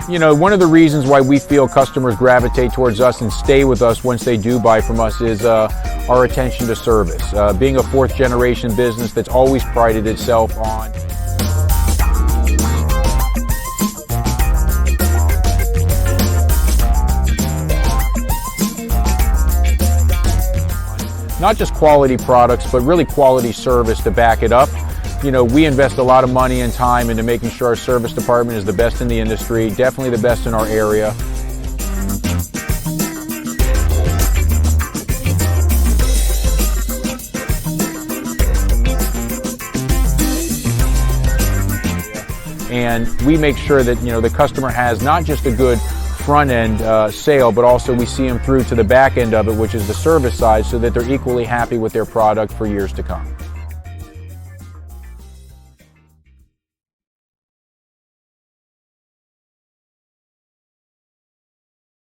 You know, one of the reasons why we feel customers gravitate towards us and stay with us once they do buy from us is our attention to service. Being a fourth generation business that's always prided itself on not just quality products, but really quality service to back it up. You know, we invest a lot of money and time into making sure our service department is the best in the industry, definitely the best in our area. And we make sure that, you know, the customer has not just a good front end sale, but also we see them through to the back end of it, which is the service side, so that they're equally happy with their product for years to come.